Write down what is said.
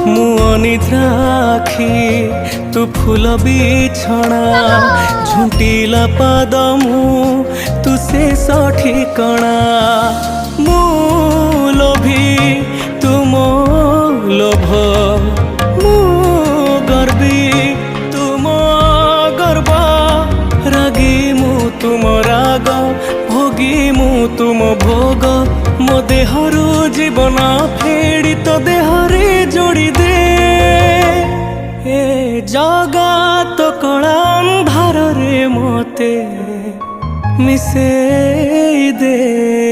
मु अनिद्राखी तू फूल बिछଣା झुंटिला पाद मु तू शेष ठिकଣା मु लोभी तुम लोभ मु गर्वी तुम गर्व रागी मु तुम राग भोगी मु तुम भोग मो देहरु जीवन फेड़ी तो देहरे जोड़ी दे ए जगत कला अंधार रे मते मिसे दे।